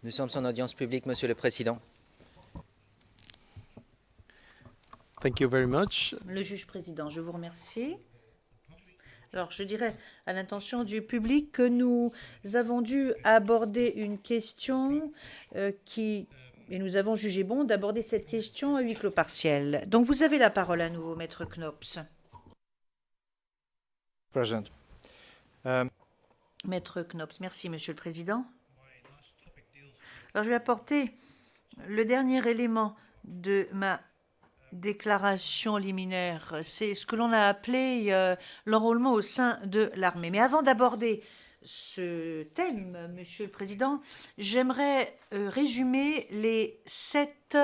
Nous sommes en audience publique, Monsieur le Président. Thank you very much. Le juge président, je vous remercie. Alors, je dirais à l'intention du public que nous avons dû aborder une question et nous avons jugé bon d'aborder cette question à huis clos partiel. Donc, vous avez la parole à nouveau, Maître Knops. President. Maître Knops, merci, Monsieur le Président. Alors, je vais apporter le dernier élément de ma déclaration liminaire. C'est ce que l'on a appelé l'enrôlement au sein de l'armée. Mais avant d'aborder ce thème, Monsieur le Président, j'aimerais résumer les 7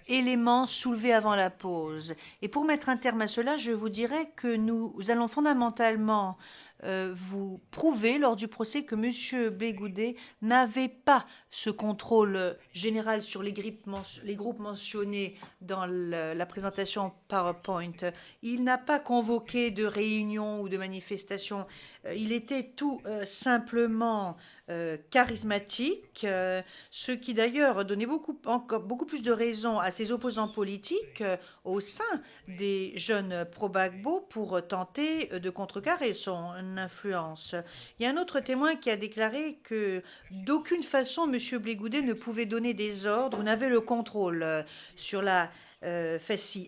éléments soulevés avant la pause. Et pour mettre un terme à cela, je vous dirais que nous allons fondamentalement vous prouver lors du procès que M. Bégoudet n'avait pas ce contrôle général sur les groupes mentionnés dans la présentation PowerPoint. Il n'a pas convoqué de réunion ou de manifestation. Il était tout simplement charismatique, ce qui d'ailleurs donnait encore beaucoup plus de raisons à ses opposants politiques au sein des jeunes pro-Gbagbo pour tenter de contrecarrer son influence. Il y a un autre témoin qui a déclaré que d'aucune façon M. Bégoudet ne pouvait donner des ordres ou n'avait le contrôle sur la FESCI.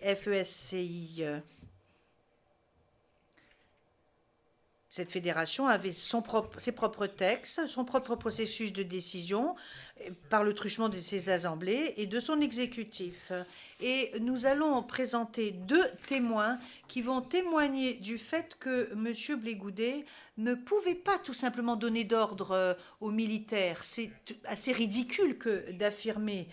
Cette fédération avait ses propres textes, son propre processus de décision par le truchement de ses assemblées et de son exécutif. Et nous allons présenter 2 témoins qui vont témoigner du fait que M. Bégoudet ne pouvait pas tout simplement donner d'ordre aux militaires. C'est assez ridicule que d'affirmer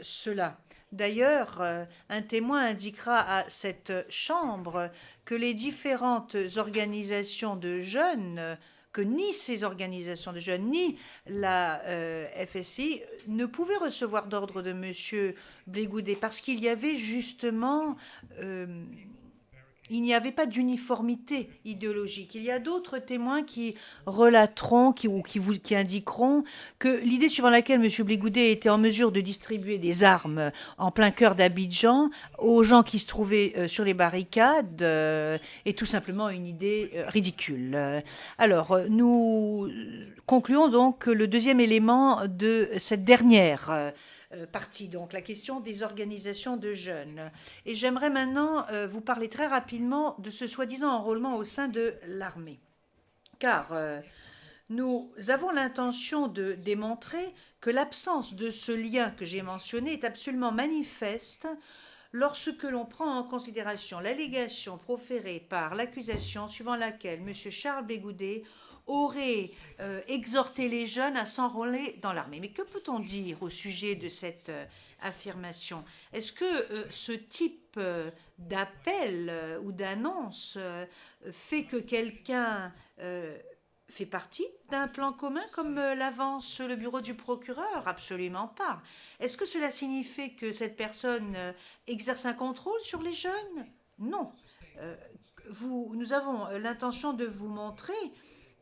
cela. D'ailleurs, un témoin indiquera à cette chambre que les différentes organisations de jeunes, que ni ces organisations de jeunes, ni la FSI ne pouvaient recevoir d'ordre de M. Bégoudet parce qu'il y avait justement... il n'y avait pas d'uniformité idéologique. Il y a d'autres témoins qui relateront, qui indiqueront que l'idée suivant laquelle M. Bégoudet était en mesure de distribuer des armes en plein cœur d'Abidjan aux gens qui se trouvaient sur les barricades est tout simplement une idée ridicule. Alors, nous concluons donc le deuxième élément de cette dernière partie, donc la question des organisations de jeunes. Et j'aimerais maintenant vous parler très rapidement de ce soi-disant enrôlement au sein de l'armée. Car nous avons l'intention de démontrer que l'absence de ce lien que j'ai mentionné est absolument manifeste lorsque l'on prend en considération l'allégation proférée par l'accusation suivant laquelle M. Charles Bégoudet aurait exhorté les jeunes à s'enrôler dans l'armée. Mais que peut-on dire au sujet de cette affirmation? Est-ce que ce type d'appel ou d'annonce fait que quelqu'un fait partie d'un plan commun comme l'avance le bureau du procureur? Absolument pas. Est-ce que cela signifie que cette personne exerce un contrôle sur les jeunes? Non. Nous avons l'intention de vous montrer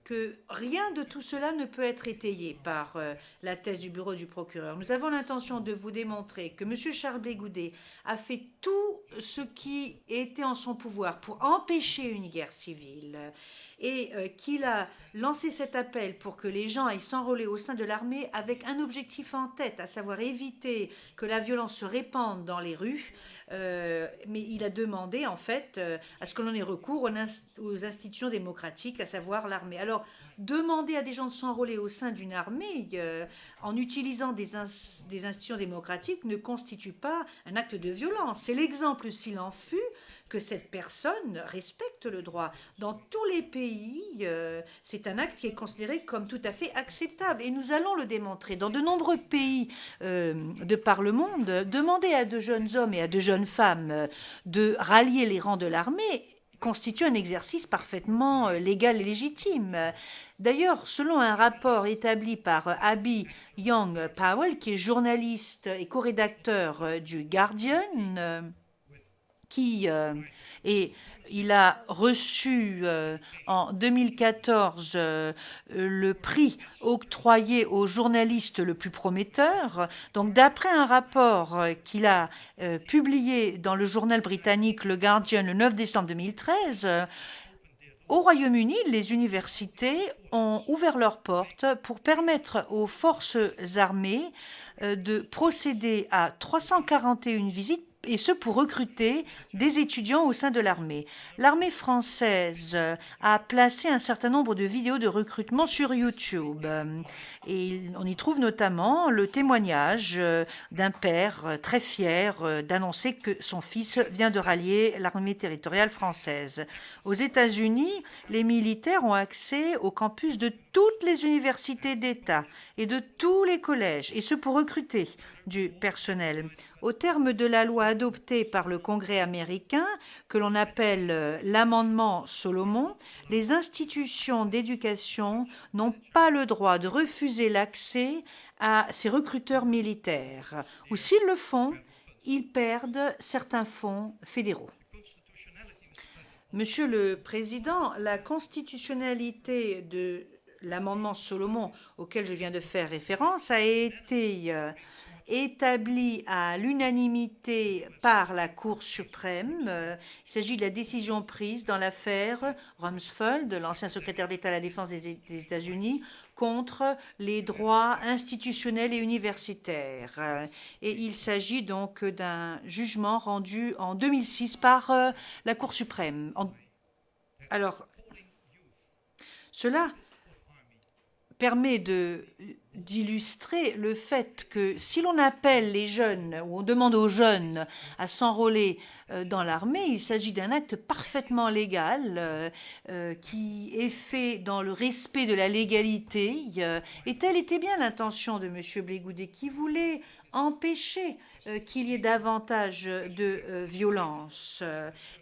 que rien de tout cela ne peut être étayé par la thèse du bureau du procureur. Nous avons l'intention de vous démontrer que M. Charles Bégoudet a fait tout ce qui était en son pouvoir pour empêcher une guerre civile et qu'il a lancé cet appel pour que les gens aillent s'enrôler au sein de l'armée avec un objectif en tête, à savoir éviter que la violence se répande dans les rues. Mais il a demandé en fait à ce que l'on ait recours aux institutions démocratiques, à savoir l'armée. Alors, demander à des gens de s'enrôler au sein d'une armée en utilisant des institutions démocratiques ne constitue pas un acte de violence. C'est l'exemple, s'il en fut, que cette personne respecte le droit. Dans tous les pays, c'est un acte qui est considéré comme tout à fait acceptable. Et nous allons le démontrer. Dans de nombreux pays de par le monde, demander à de jeunes hommes et à de jeunes femmes de rallier les rangs de l'armée constitue un exercice parfaitement légal et légitime. D'ailleurs, selon un rapport établi par Abby Young Powell, qui est journaliste et co-rédacteur du Guardian, qui est Il a reçu en 2014 le prix octroyé au journaliste le plus prometteur. Donc, d'après un rapport qu'il a publié dans le journal britannique Le Guardian le 9 décembre 2013, au Royaume-Uni, les universités ont ouvert leurs portes pour permettre aux forces armées de procéder à 341 visites, et ce pour recruter des étudiants au sein de l'armée. L'armée française a placé un certain nombre de vidéos de recrutement sur YouTube. Et on y trouve notamment le témoignage d'un père très fier d'annoncer que son fils vient de rallier l'armée territoriale française. Aux États-Unis, les militaires ont accès au campus de toutes les universités d'État et de tous les collèges, et ce pour recruter du personnel. Au terme de la loi adoptée par le Congrès américain, que l'on appelle l'amendement Solomon, les institutions d'éducation n'ont pas le droit de refuser l'accès à ces recruteurs militaires, ou s'ils le font, ils perdent certains fonds fédéraux. Monsieur le Président, la constitutionnalité de l'amendement Solomon auquel je viens de faire référence a été établi à l'unanimité par la Cour suprême. Il s'agit de la décision prise dans l'affaire Rumsfeld, l'ancien secrétaire d'État à la Défense des États-Unis, contre les droits institutionnels et universitaires. Et il s'agit donc d'un jugement rendu en 2006 par la Cour suprême. Alors, cela permet d'illustrer le fait que si l'on appelle les jeunes ou on demande aux jeunes à s'enrôler dans l'armée, il s'agit d'un acte parfaitement légal qui est fait dans le respect de la légalité. Et telle était bien l'intention de M. Blé-Goudet, qui voulait empêcher qu'il y ait davantage de violence.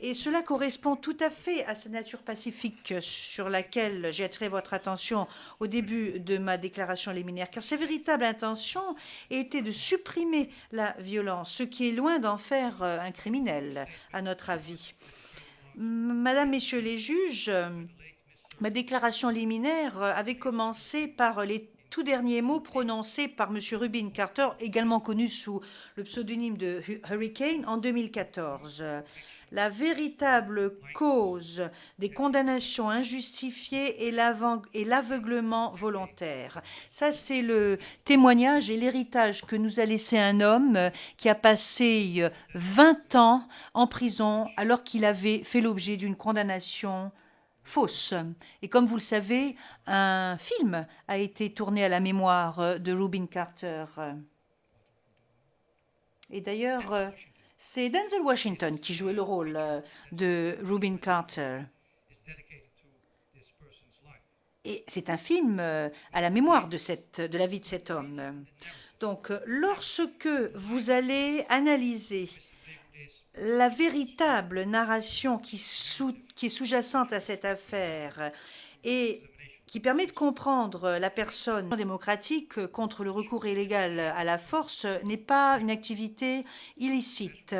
Et cela correspond tout à fait à cette nature pacifique sur laquelle j'ai attiré votre attention au début de ma déclaration liminaire, car sa véritable intention était de supprimer la violence, ce qui est loin d'en faire un criminel, à notre avis. Madame, Messieurs les juges, ma déclaration liminaire avait commencé par les tout dernier mot prononcé par M. Rubin Carter, également connu sous le pseudonyme de Hurricane, en 2014. La véritable cause des condamnations injustifiées est l'aveuglement volontaire. Ça, c'est le témoignage et l'héritage que nous a laissé un homme qui a passé 20 ans en prison alors qu'il avait fait l'objet d'une condamnation fausse. Et comme vous le savez, un film a été tourné à la mémoire de Rubin Carter. Et d'ailleurs, c'est Denzel Washington qui jouait le rôle de Rubin Carter. Et c'est un film à la mémoire de la vie de cet homme. Donc, lorsque vous allez analyser la véritable narration qui est sous-jacente à cette affaire et qui permet de comprendre la personne démocratique contre le recours illégal à la force n'est pas une activité illicite.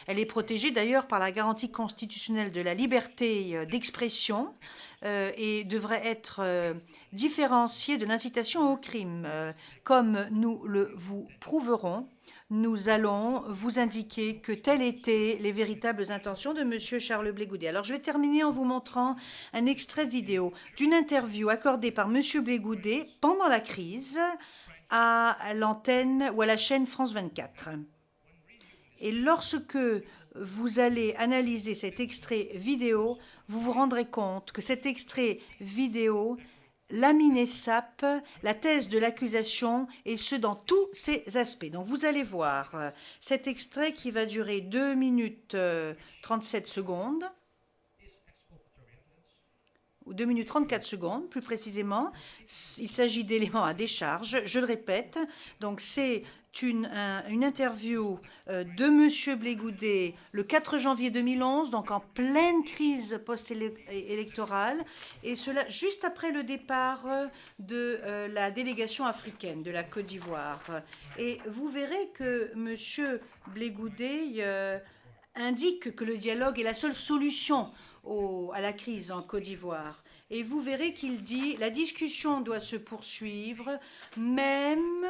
Elle est protégée d'ailleurs par la garantie constitutionnelle de la liberté d'expression et devrait être différenciée de l'incitation au crime. Comme nous le vous prouverons, nous allons vous indiquer que telles étaient les véritables intentions de M. Charles Blé-Goudet. Alors, je vais terminer en vous montrant un extrait vidéo d'une interview accordée par M. Blé-Goudet pendant la crise à l'antenne ou à la chaîne France 24. Et lorsque vous allez analyser cet extrait vidéo, vous vous rendrez compte que cet extrait vidéo lamine et sape la thèse de l'accusation, et ce dans tous ses aspects. Donc vous allez voir cet extrait qui va durer 2 minutes 37 secondes, ou 2 minutes 34 secondes plus précisément. Il s'agit d'éléments à décharge, je le répète. Donc c'est une interview de M. Blé-Goudet le 4 janvier 2011, donc en pleine crise post-électorale, et cela juste après le départ de la délégation africaine de la Côte d'Ivoire. Et vous verrez que M. Blé-Goudet indique que le dialogue est la seule solution à la crise en Côte d'Ivoire. Et vous verrez qu'il dit la discussion doit se poursuivre, même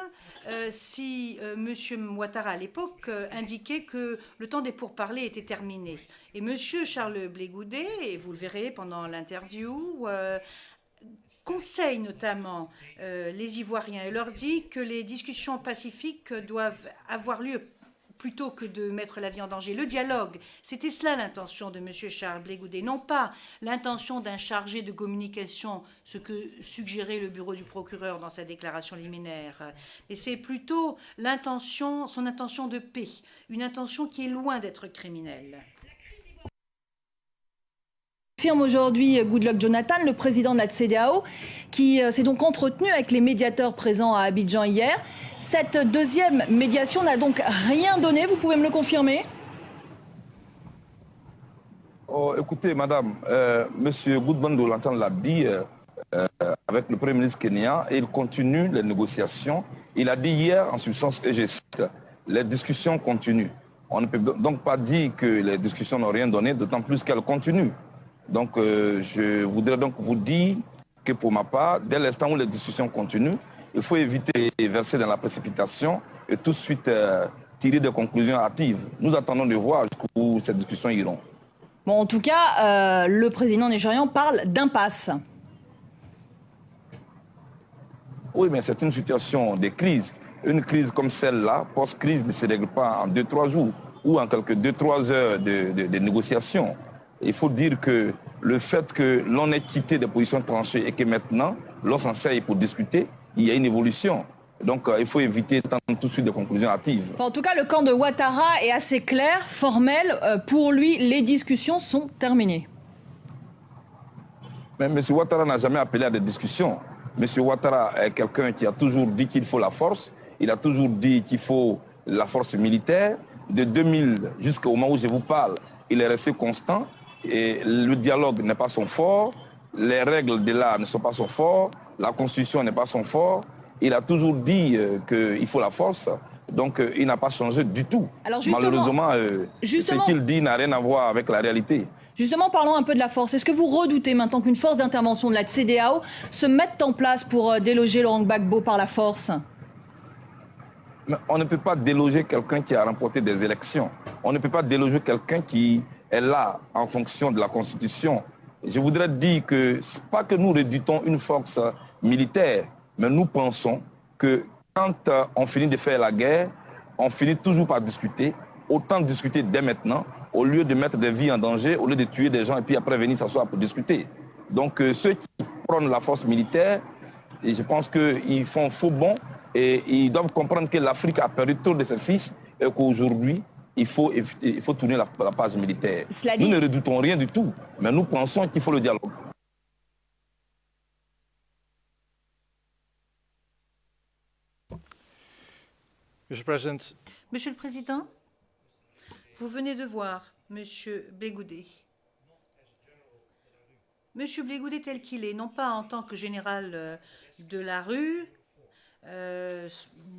si M. Ouattara, à l'époque, indiquait que le temps des pourparlers était terminé. Et M. Charles Blé Goudet, et vous le verrez pendant l'interview, conseille notamment les Ivoiriens et leur dit que les discussions pacifiques doivent avoir lieu plutôt que de mettre la vie en danger. Le dialogue, c'était cela l'intention de M. Charles Blé Goudet, non pas l'intention d'un chargé de communication, ce que suggérait le bureau du procureur dans sa déclaration liminaire, mais c'est plutôt son intention de paix, une intention qui est loin d'être criminelle. Affirme aujourd'hui Goodluck Jonathan, le président de la CEDEAO, qui s'est donc entretenu avec les médiateurs présents à Abidjan hier. Cette deuxième médiation n'a donc rien donné, vous pouvez me le confirmer? Oh, écoutez, madame, M. Goodluck Jonathan l'a dit avec le Premier ministre kenyan et il continue les négociations. Il a dit hier, en substance, et je cite, les discussions continuent. On ne peut donc pas dire que les discussions n'ont rien donné, d'autant plus qu'elles continuent. Donc, je voudrais donc vous dire que pour ma part, dès l'instant où les discussions continuent, il faut éviter de verser dans la précipitation et tout de suite tirer des conclusions hâtives. Nous attendons de voir jusqu'où ces discussions iront. Bon, en tout cas, le président nigérian parle d'impasse. Oui, mais c'est une situation de crise. Une crise comme celle-là, post-crise, ne se règle pas en 2-3 jours ou en quelques 2-3 heures de négociation. Il faut dire que le fait que l'on ait quitté des positions tranchées et que maintenant, l'on s'en sert pour discuter, il y a une évolution. Donc, il faut éviter tant tout de suite des conclusions hâtives. En tout cas, le camp de Ouattara est assez clair, formel. Pour lui, les discussions sont terminées. Mais M. Ouattara n'a jamais appelé à des discussions. M. Ouattara est quelqu'un qui a toujours dit qu'il faut la force. Il a toujours dit qu'il faut la force militaire. De 2000 jusqu'au moment où je vous parle, il est resté constant. Et le dialogue n'est pas son fort, les règles de l'art ne sont pas son fort, la constitution n'est pas son fort. Il a toujours dit qu'il faut la force, donc il n'a pas changé du tout. Alors malheureusement, ce qu'il dit n'a rien à voir avec la réalité. Justement, parlons un peu de la force. Est-ce que vous redoutez maintenant qu'une force d'intervention de la CEDEAO se mette en place pour déloger Laurent Gbagbo par la force? Mais on ne peut pas déloger quelqu'un qui a remporté des élections. On ne peut pas déloger quelqu'un qui est là en fonction de la Constitution. Je voudrais dire que ce n'est pas que nous redoutons une force militaire, mais nous pensons que quand on finit de faire la guerre, on finit toujours par discuter. Autant discuter dès maintenant, au lieu de mettre des vies en danger, au lieu de tuer des gens et puis après venir s'asseoir pour discuter. Donc ceux qui prennent la force militaire, et je pense qu'ils font faux bond et ils doivent comprendre que l'Afrique a perdu trop de ses fils et qu'aujourd'hui, il faut tourner la page militaire. Nous ne redoutons rien du tout, mais nous pensons qu'il faut le dialogue. Monsieur le Président, vous venez de voir Monsieur Blé Goudet. Monsieur Blé Goudet tel qu'il est, non pas en tant que général de la rue,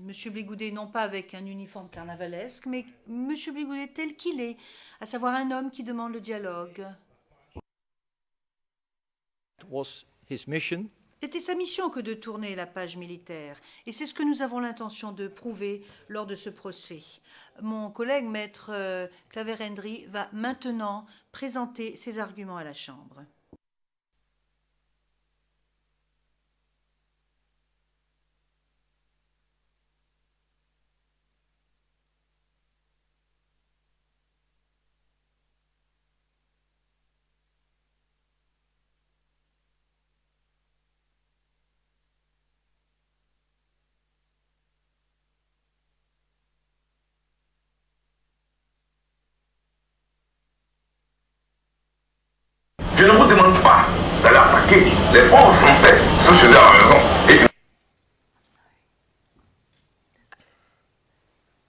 Monsieur Blé Goudet non pas avec un uniforme carnavalesque, mais Monsieur Blé Goudet tel qu'il est, à savoir un homme qui demande le dialogue. C'était sa mission que de tourner la page militaire, et c'est ce que nous avons l'intention de prouver lors de ce procès. Mon collègue maître Claver Hendry va maintenant présenter ses arguments à la Chambre. Je ne vous demande pas d'aller attaquer les pauvres Français, ceux chez eux à la maison.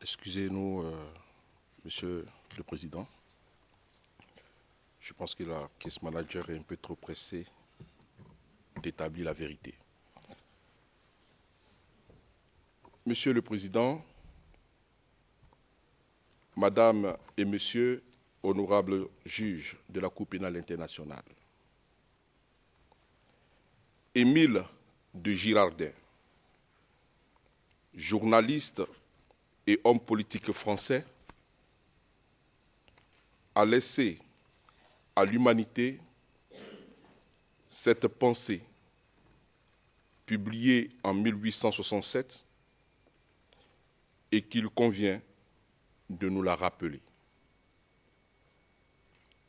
Excusez-nous, Monsieur le Président. Je pense que la case manager est un peu trop pressée d'établir la vérité. Monsieur le Président, Madame et Monsieur honorable juge de la Cour pénale internationale, Émile de Girardin, journaliste et homme politique français, a laissé à l'humanité cette pensée publiée en 1867 et qu'il convient de nous la rappeler.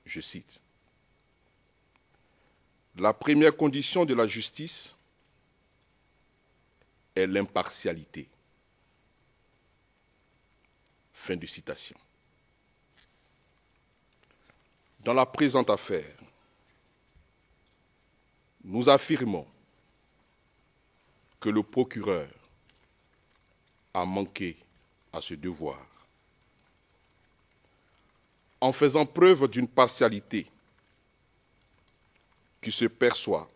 Je cite: « La première condition de la justice est l'impartialité. » Fin de citation. Dans la présente affaire, nous affirmons que le procureur a manqué à ce devoir. En faisant preuve d'une partialité qui se perçoit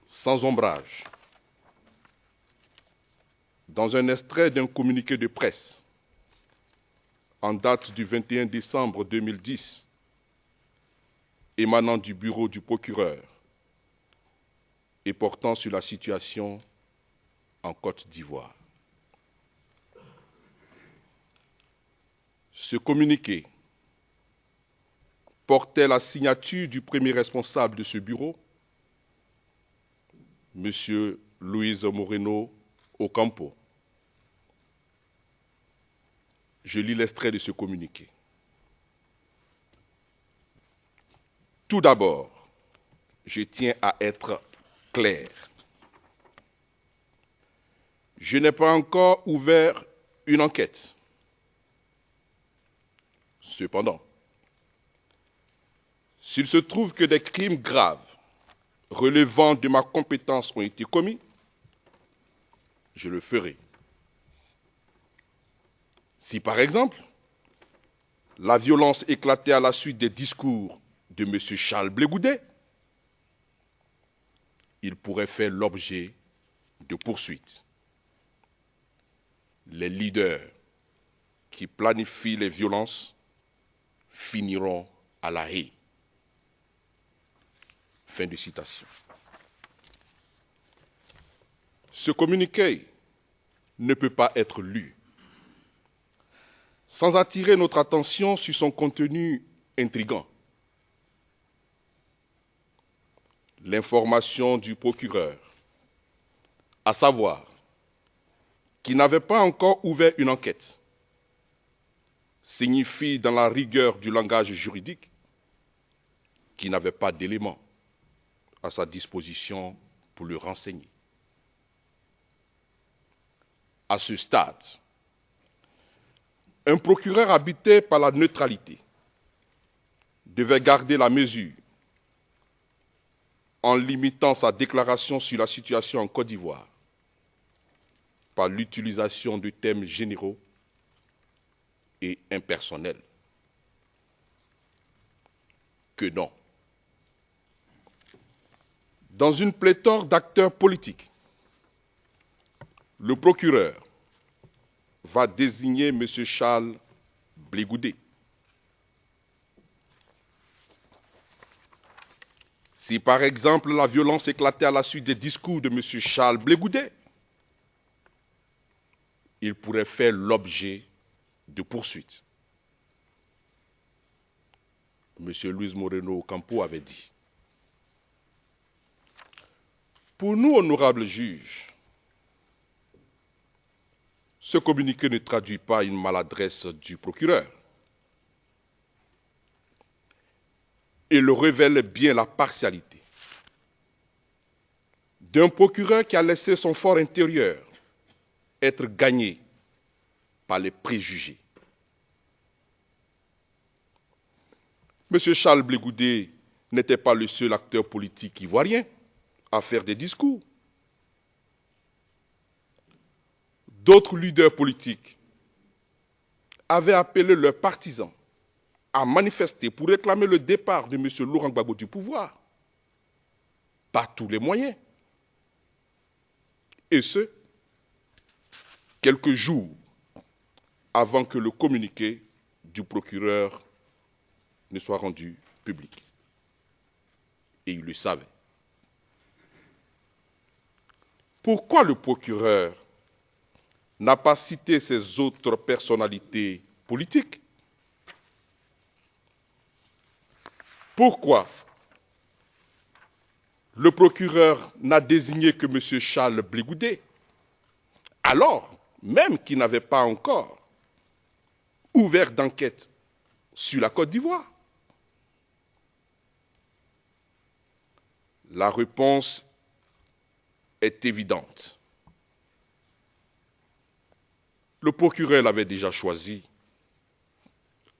sans ombrage dans un extrait d'un communiqué de presse en date du 21 décembre 2010, émanant du bureau du procureur et portant sur la situation en Côte d'Ivoire. Ce communiqué portait la signature du premier responsable de ce bureau, M. Luis Moreno Ocampo. Je lis l'extrait de ce communiqué. Tout d'abord, je tiens à être clair. Je n'ai pas encore ouvert une enquête. Cependant, s'il se trouve que des crimes graves relevant de ma compétence ont été commis, je le ferai. Si, par exemple, la violence éclatait à la suite des discours de M. Charles Blé Goudet, il pourrait faire l'objet de poursuites. Les leaders qui planifient les violences finiront à la haie. Fin de citation. Ce communiqué ne peut pas être lu sans attirer notre attention sur son contenu intrigant. L'information du procureur, à savoir qu'il n'avait pas encore ouvert une enquête, signifie dans la rigueur du langage juridique qu'il n'avait pas d'éléments à sa disposition pour le renseigner. À ce stade, un procureur habité par la neutralité devait garder la mesure en limitant sa déclaration sur la situation en Côte d'Ivoire par l'utilisation de thèmes généraux et impersonnels. Que non. Dans une pléthore d'acteurs politiques, le procureur va désigner M. Charles Blé Goudet. Si par exemple la violence éclatait à la suite des discours de M. Charles Blé Goudet, il pourrait faire l'objet de poursuites. M. Luis Moreno Ocampo avait dit: pour nous, honorables juges, ce communiqué ne traduit pas une maladresse du procureur. Il révèle bien la partialité d'un procureur qui a laissé son fort intérieur être gagné par les préjugés. M. Charles Blé Goudet n'était pas le seul acteur politique ivoirien à faire des discours. D'autres leaders politiques avaient appelé leurs partisans à manifester pour réclamer le départ de M. Laurent Gbagbo du pouvoir par tous les moyens. Et ce, quelques jours avant que le communiqué du procureur ne soit rendu public. Et il le savait. Pourquoi le procureur n'a pas cité ces autres personnalités politiques? Pourquoi le procureur n'a désigné que M. Charles Blé Goudet, alors même qu'il n'avait pas encore ouvert d'enquête sur la Côte d'Ivoire? La réponse est évidente. Le procureur l'avait déjà choisi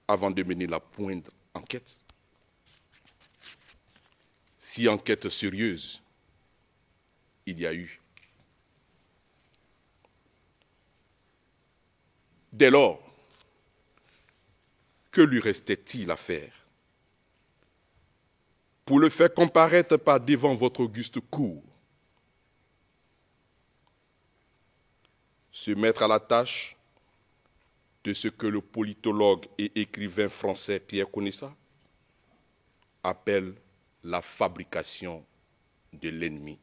avant de mener la poindre enquête. Si enquête sérieuse il y a eu. Dès lors, que lui restait-il à faire pour le faire comparaître par devant votre auguste cour? Se mettre à la tâche de ce que le politologue et écrivain français Pierre Conessa appelle la fabrication de l'ennemi.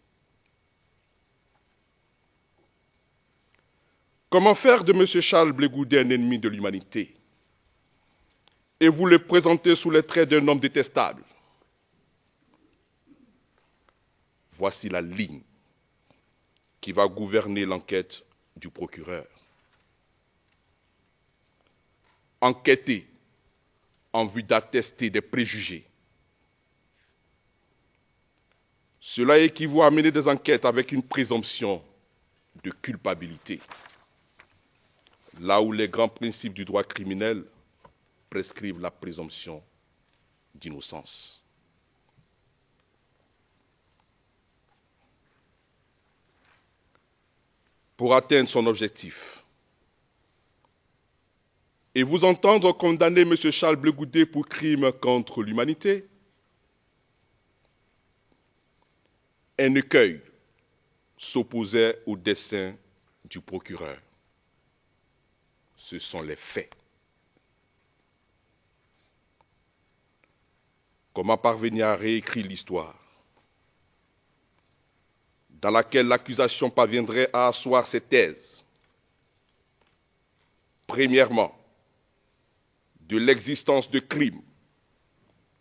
Comment faire de M. Charles Blé Goudet un ennemi de l'humanité et vous le présenter sous les traits d'un homme détestable? Voici la ligne qui va gouverner l'enquête du procureur. Enquêter en vue d'attester des préjugés. Cela équivaut à mener des enquêtes avec une présomption de culpabilité, là où les grands principes du droit criminel prescrivent la présomption d'innocence. Pour atteindre son objectif et vous entendre condamner M. Charles Blé Goudet pour crime contre l'humanité, un écueil s'opposait au dessein du procureur. Ce sont les faits. Comment parvenir à réécrire l'histoire dans laquelle l'accusation parviendrait à asseoir ses thèses? Premièrement, de l'existence de crimes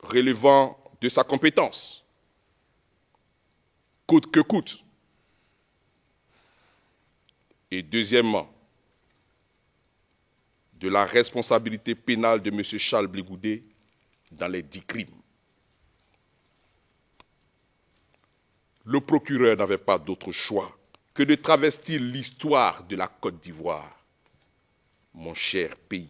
relevant de sa compétence, coûte que coûte. Et deuxièmement, de la responsabilité pénale de M. Charles Blé Goudet dans les 10 crimes. Le procureur n'avait pas d'autre choix que de travestir l'histoire de la Côte d'Ivoire, mon cher pays.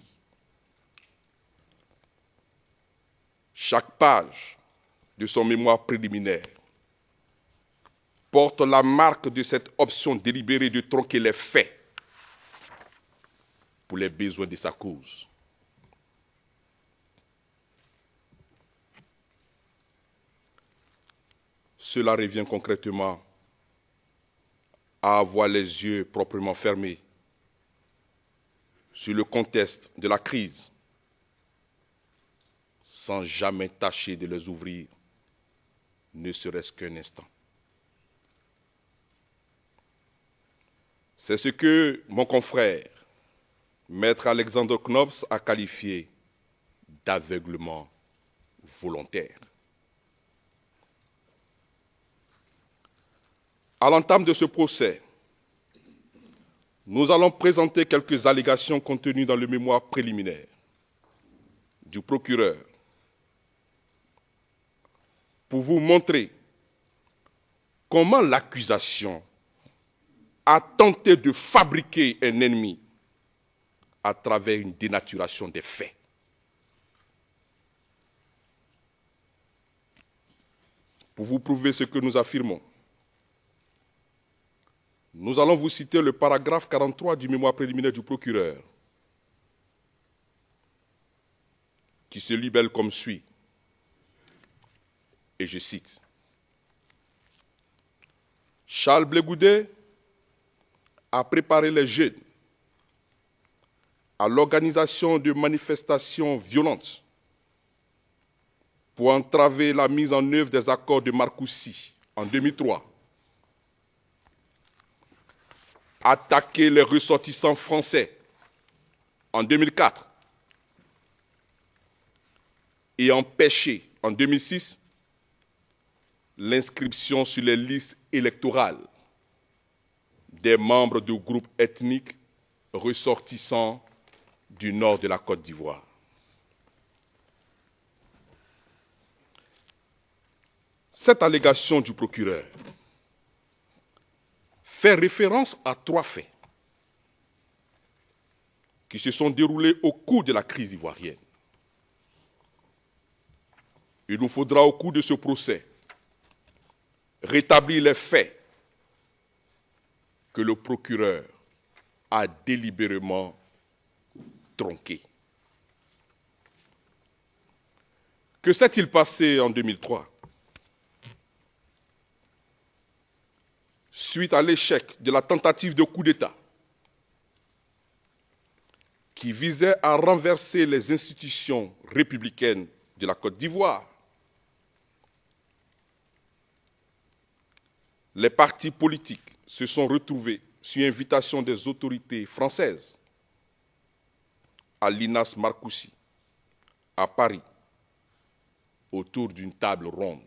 Chaque page de son mémoire préliminaire porte la marque de cette option délibérée de tronquer les faits pour les besoins de sa cause. Cela revient concrètement à avoir les yeux proprement fermés sur le contexte de la crise, sans jamais tâcher de les ouvrir, ne serait-ce qu'un instant. C'est ce que mon confrère, Maître Alexandre Knops, a qualifié d'aveuglement volontaire. À l'entame de ce procès, nous allons présenter quelques allégations contenues dans le mémoire préliminaire du procureur pour vous montrer comment l'accusation a tenté de fabriquer un ennemi à travers une dénaturation des faits. Pour vous prouver ce que nous affirmons, nous allons vous citer le paragraphe 43 du mémoire préliminaire du procureur, qui se libelle comme suit, et je cite: « Charles Blé Goudet a préparé les jeunes à l'organisation de manifestations violentes pour entraver la mise en œuvre des accords de Marcoussis en 2003, attaquer les ressortissants français en 2004 et empêcher en 2006 l'inscription sur les listes électorales des membres de groupes ethniques ressortissants du nord de la Côte d'Ivoire. Cette allégation du procureur fait référence à 3 faits qui se sont déroulés au cours de la crise ivoirienne. Il nous faudra au cours de ce procès rétablir les faits que le procureur a délibérément tronqués. Que s'est-il passé en 2003 ? Suite à l'échec de la tentative de coup d'État qui visait à renverser les institutions républicaines de la Côte d'Ivoire, les partis politiques se sont retrouvés, sur invitation des autorités françaises, à l'INAS Marcoussis, à Paris, autour d'une table ronde.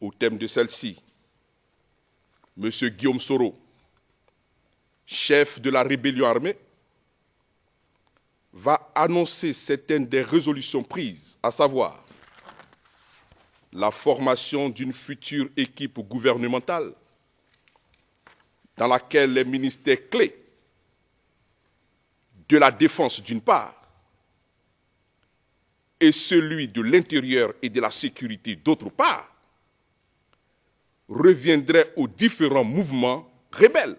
Au thème de celle-ci, M. Guillaume Soro, chef de la rébellion armée, va annoncer certaines des résolutions prises, à savoir la formation d'une future équipe gouvernementale dans laquelle les ministères clés de la Défense d'une part et celui de l'Intérieur et de la Sécurité d'autre part reviendraient aux différents mouvements rebelles.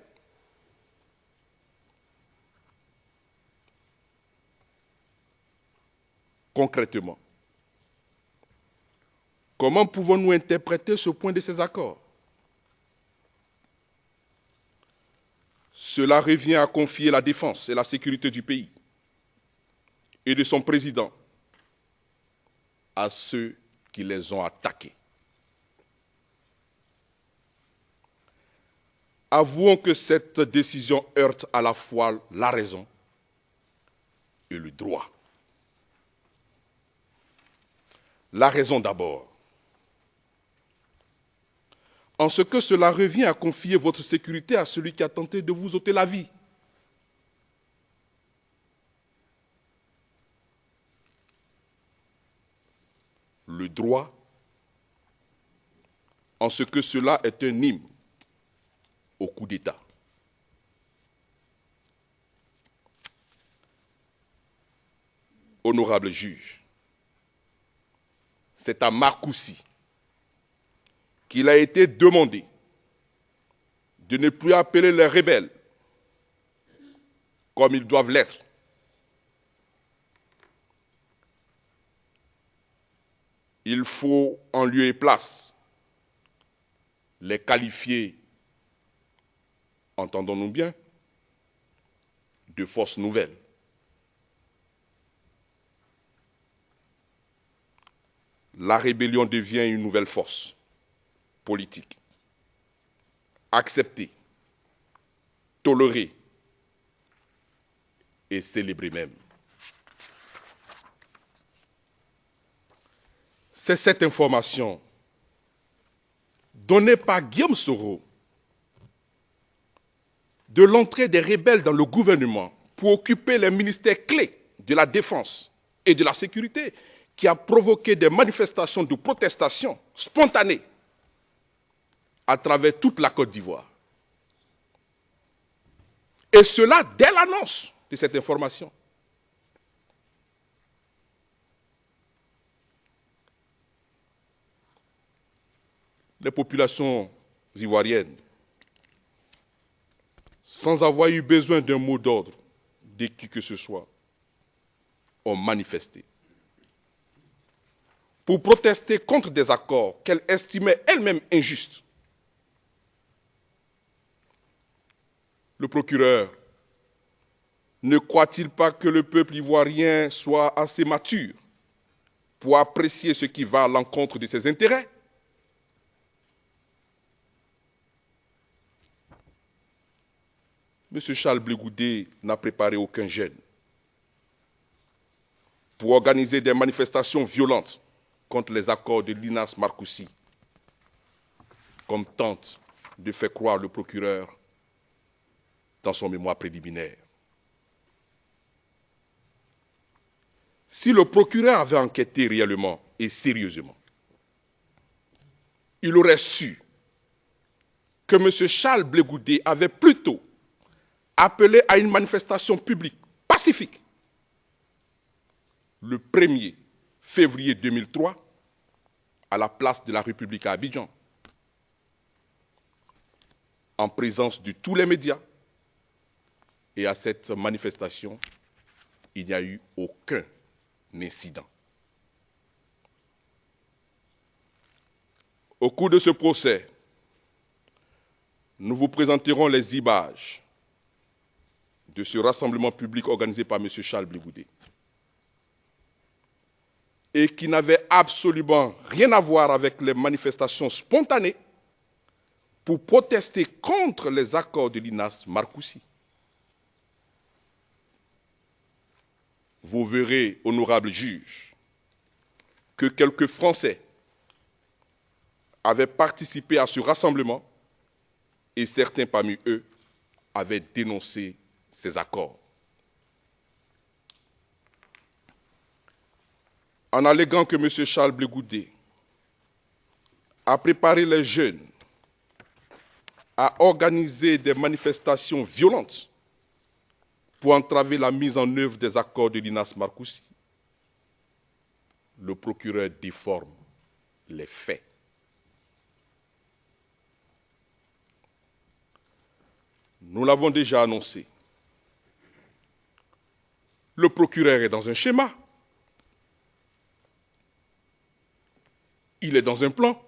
Concrètement, comment pouvons-nous interpréter ce point de ces accords? Cela revient à confier la défense et la sécurité du pays et de son président à ceux qui les ont attaqués. Avouons que cette décision heurte à la fois la raison et le droit. La raison d'abord. En ce que cela revient à confier votre sécurité à celui qui a tenté de vous ôter la vie. Le droit, en ce que cela est un hymne au coup d'État. Honorable juge, c'est à Marcoussis qu'il a été demandé de ne plus appeler les rebelles comme ils doivent l'être. Il faut en lieu et place les qualifier, entendons-nous bien, de forces nouvelles. La rébellion devient une nouvelle force politique, acceptée, tolérée et célébrée même. C'est cette information donnée par Guillaume Soro de l'entrée des rebelles dans le gouvernement pour occuper les ministères clés de la défense et de la sécurité qui a provoqué des manifestations de protestation spontanées à travers toute la Côte d'Ivoire. Et cela dès l'annonce de cette information. Les populations ivoiriennes, sans avoir eu besoin d'un mot d'ordre de qui que ce soit, ont manifesté pour protester contre des accords qu'elles estimaient elles-mêmes injustes. Le procureur ne croit-il pas que le peuple ivoirien soit assez mature pour apprécier ce qui va à l'encontre de ses intérêts? M. Charles Blé Goudé n'a préparé aucun jeune pour organiser des manifestations violentes contre les accords de Linas Marcoussis, comme tente de faire croire le procureur dans son mémoire préliminaire. Si le procureur avait enquêté réellement et sérieusement, il aurait su que M. Charles Blé Goudé avait plutôt appelé à une manifestation publique pacifique le 1er février 2003 à la place de la République à Abidjan, en présence de tous les médias. Et à cette manifestation, il n'y a eu aucun incident. Au cours de ce procès, nous vous présenterons les images de ce rassemblement public organisé par M. Charles Blé Goudé et qui n'avait absolument rien à voir avec les manifestations spontanées pour protester contre les accords de Linas Marcoussis. Vous verrez, honorable juge, que quelques Français avaient participé à ce rassemblement et certains parmi eux avaient dénoncé ces accords. En alléguant que M. Charles Blé Goudé a préparé les jeunes à organiser des manifestations violentes pour entraver la mise en œuvre des accords de Linas Marcoussis, le procureur déforme les faits. Nous l'avons déjà annoncé. Le procureur est dans un schéma. Il est dans un plan.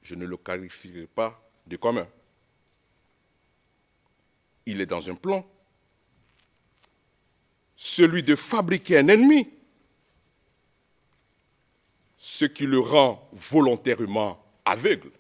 Je ne le qualifierai pas de commun. Il est dans un plan. Celui de fabriquer un ennemi, ce qui le rend volontairement aveugle.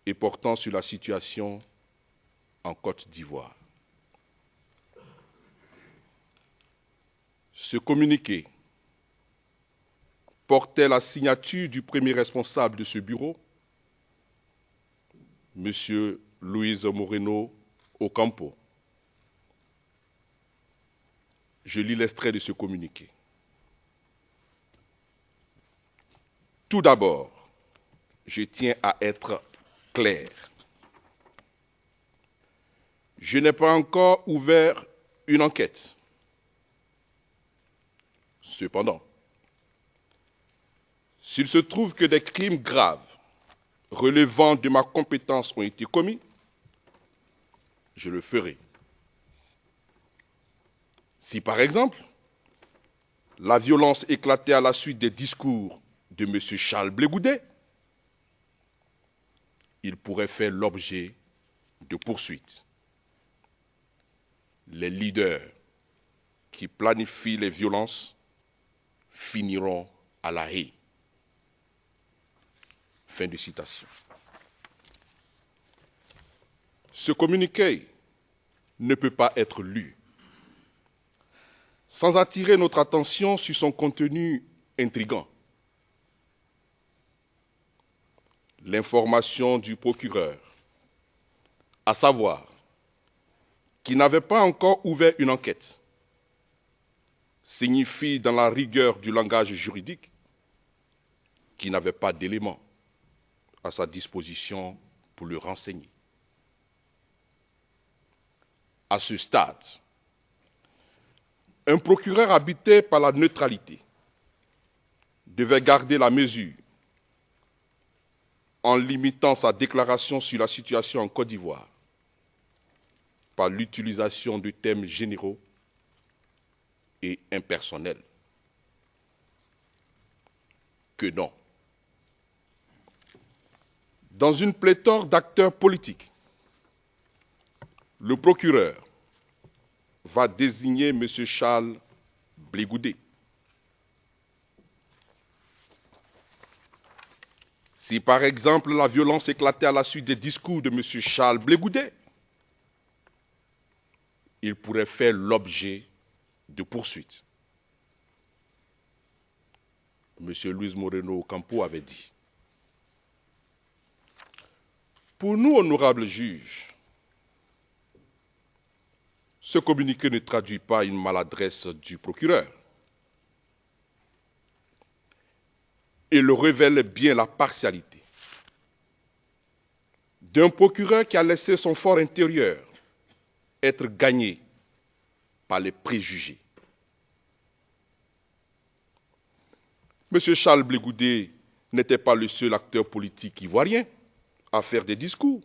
Et portant sur la situation en Côte d'Ivoire. Ce communiqué portait la signature du premier responsable de ce bureau, M. Luis Moreno Ocampo. Je lis l'extrait de ce communiqué. Tout d'abord, je tiens à être clair. Je n'ai pas encore ouvert une enquête. Cependant, s'il se trouve que des crimes graves relevant de ma compétence ont été commis, je le ferai. Si, par exemple, la violence éclatait à la suite des discours de M. Charles Blé Goudé, il pourrait faire l'objet de poursuites. Les leaders qui planifient les violences finiront à la haie. Fin de citation. Ce communiqué ne peut pas être lu sans attirer notre attention sur son contenu intrigant. L'information du procureur, à savoir qu'il n'avait pas encore ouvert une enquête, signifie dans la rigueur du langage juridique qu'il n'avait pas d'éléments à sa disposition pour le renseigner. À ce stade, un procureur habité par la neutralité devait garder la mesure en limitant sa déclaration sur la situation en Côte d'Ivoire par l'utilisation de thèmes généraux et impersonnels. Que non. Dans une pléthore d'acteurs politiques, le procureur va désigner M. Charles Blé Goudé. Si par exemple la violence éclatait à la suite des discours de M. Charles Blé Goudé, il pourrait faire l'objet de poursuites. M. Luis Moreno Ocampo avait dit: pour nous, honorables juges, ce communiqué ne traduit pas une maladresse du procureur. Il révèle bien la partialité d'un procureur qui a laissé son fort intérieur être gagné par les préjugés. M. Charles Blé Goudé n'était pas le seul acteur politique ivoirien à faire des discours.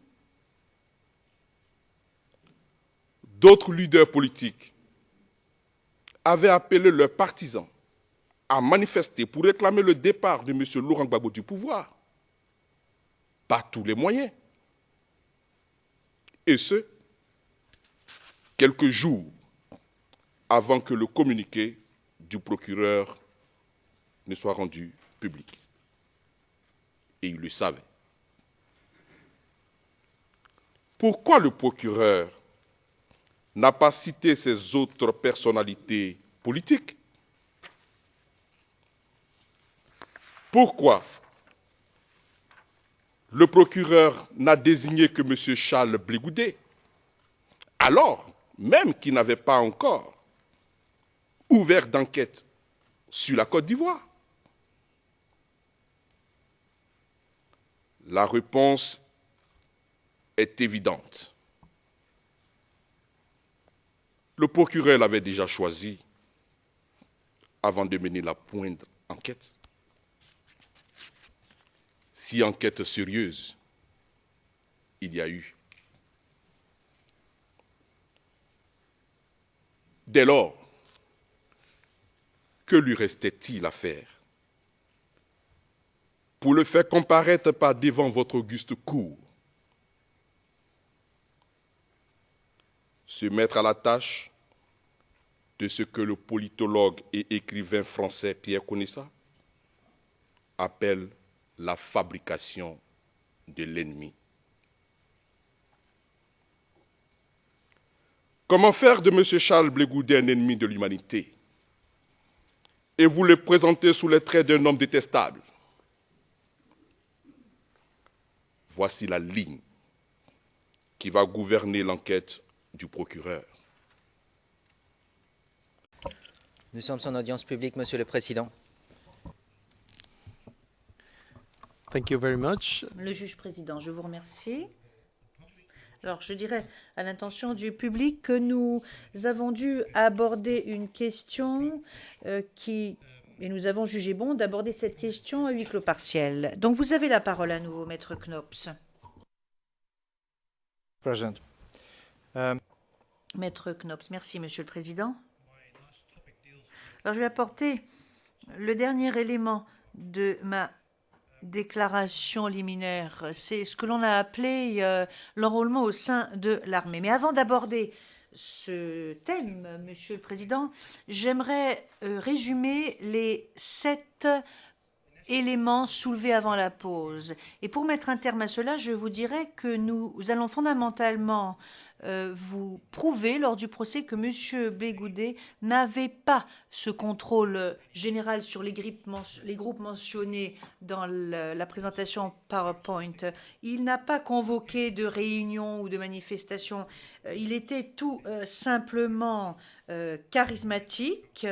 D'autres leaders politiques avaient appelé leurs partisans à manifester pour réclamer le départ de M. Laurent Gbagbo du pouvoir par tous les moyens. Et ce, quelques jours avant que le communiqué du procureur ne soit rendu public. Et il le savait. Pourquoi le procureur n'a pas cité ces autres personnalités politiques? Pourquoi le procureur n'a désigné que M. Charles Blé Goudé, alors même qu'il n'avait pas encore ouvert d'enquête sur la Côte d'Ivoire? La réponse est évidente. Le procureur l'avait déjà choisi avant de mener la poindre enquête. Si enquête sérieuse il y a eu. Dès lors, que lui restait-il à faire pour le faire comparaître par devant votre auguste cour? Se mettre à la tâche de ce que le politologue et écrivain français Pierre Conessa appelle la fabrication de l'ennemi. Comment faire de M. Charles Blé Goudé un ennemi de l'humanité et vous le présenter sous les traits d'un homme détestable? Voici la ligne qui va gouverner l'enquête du procureur. Nous sommes en audience publique, Monsieur le Président. Thank you very much. Le juge président, je vous remercie. Alors, je dirais à l'intention du public que nous avons dû aborder une question et nous avons jugé bon d'aborder cette question à huis clos partiel. Donc, vous avez la parole à nouveau, Maître Knops. President. Maître Knops, merci, Monsieur le Président. Alors, je vais apporter le dernier élément de ma déclaration liminaire. C'est ce que l'on a appelé l'enrôlement au sein de l'armée. Mais avant d'aborder ce thème, Monsieur le Président, j'aimerais résumer les 7 éléments soulevés avant la pause. Et pour mettre un terme à cela, je vous dirais que nous allons fondamentalement vous prouver lors du procès que M. Blé Goudé n'avait pas ce contrôle général sur les groupes mentionnés dans la présentation PowerPoint. Il n'a pas convoqué de réunion ou de manifestation. Il était tout simplement charismatique,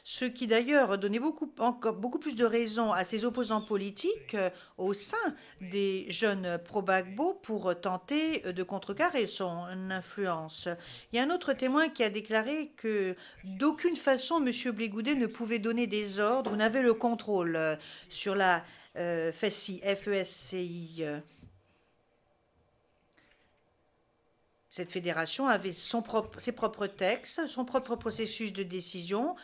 ce qui d'ailleurs donnait beaucoup plus de raisons à ses opposants politiques au sein des jeunes pro-Gbagbo pour tenter de contrecarrer son influence. Il y a un autre témoin qui a déclaré que d'aucune façon M. Blé Goudé ne pouvait donner des ordres ou n'avait le contrôle sur la FESCI, F-E-S-C-I. Cette fédération avait ses propres textes, son propre processus de décision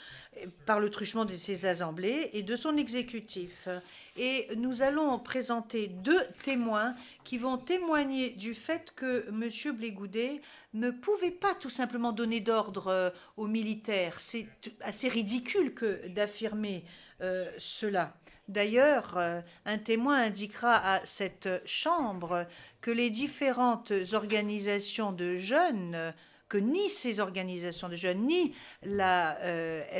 par le truchement de ses assemblées et de son exécutif. Et nous allons présenter 2 témoins qui vont témoigner du fait que M. Blé-Goudet ne pouvait pas tout simplement donner d'ordre aux militaires. C'est assez ridicule que d'affirmer cela. D'ailleurs, un témoin indiquera à cette chambre que les différentes organisations de jeunes, que ni ces organisations de jeunes, ni la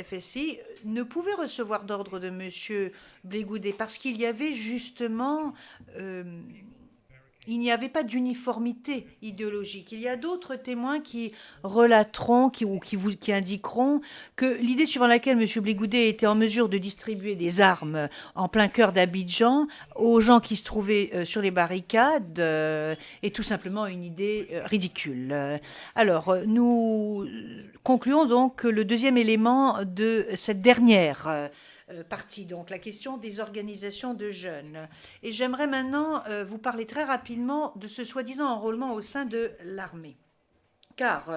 FSI ne pouvaient recevoir d'ordre de M. Blé-Goudet parce qu'il y avait justement... il n'y avait pas d'uniformité idéologique. Il y a d'autres témoins qui relateront, qui indiqueront que l'idée suivant laquelle M. Blé-Goudet était en mesure de distribuer des armes en plein cœur d'Abidjan aux gens qui se trouvaient sur les barricades est tout simplement une idée ridicule. Alors, nous concluons donc que le deuxième élément de cette dernière partie, donc la question des organisations de jeunes. Et j'aimerais maintenant vous parler très rapidement de ce soi-disant enrôlement au sein de l'armée. Car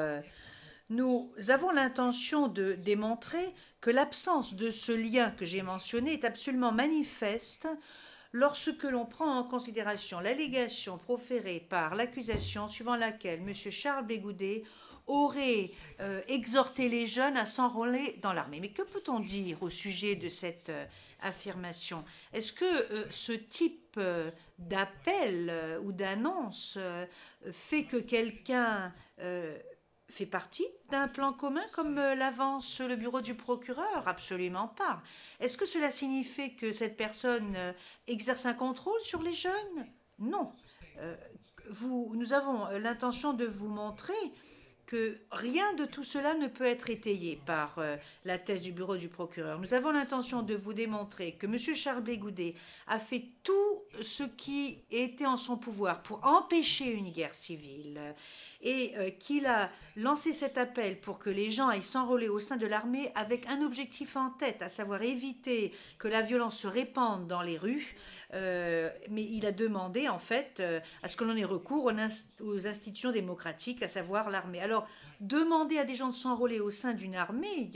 nous avons l'intention de démontrer que l'absence de ce lien que j'ai mentionné est absolument manifeste lorsque l'on prend en considération l'allégation proférée par l'accusation suivant laquelle M. Charles Blé-Goudet aurait exhorté les jeunes à s'enrôler dans l'armée. Mais que peut-on dire au sujet de cette affirmation? Est-ce que ce type d'appel ou d'annonce fait que quelqu'un fait partie d'un plan commun comme l'avance le bureau du procureur? Absolument pas. Est-ce que cela signifie que cette personne exerce un contrôle sur les jeunes? Non. Nous avons l'intention de vous montrer que rien de tout cela ne peut être étayé par la thèse du bureau du procureur. Nous avons l'intention de vous démontrer que M. Charles Blé-Goudet a fait tout ce qui était en son pouvoir pour empêcher une guerre civile et qu'il a lancé cet appel pour que les gens aillent s'enrôler au sein de l'armée avec un objectif en tête, à savoir éviter que la violence se répande dans les rues. Mais il a demandé en fait à ce que l'on ait recours aux institutions démocratiques, à savoir l'armée. Alors, demander à des gens de s'enrôler au sein d'une armée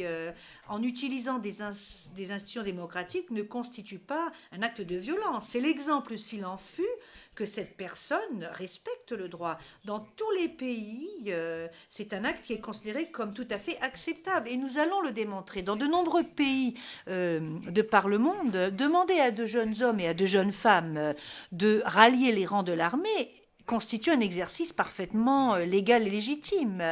en utilisant des institutions démocratiques ne constitue pas un acte de violence. C'est l'exemple, s'il en fut, que cette personne respecte le droit. Dans tous les pays, c'est un acte qui est considéré comme tout à fait acceptable. Et nous allons le démontrer. Dans de nombreux pays de par le monde, demander à de jeunes hommes et à de jeunes femmes de rallier les rangs de l'armée constitue un exercice parfaitement légal et légitime.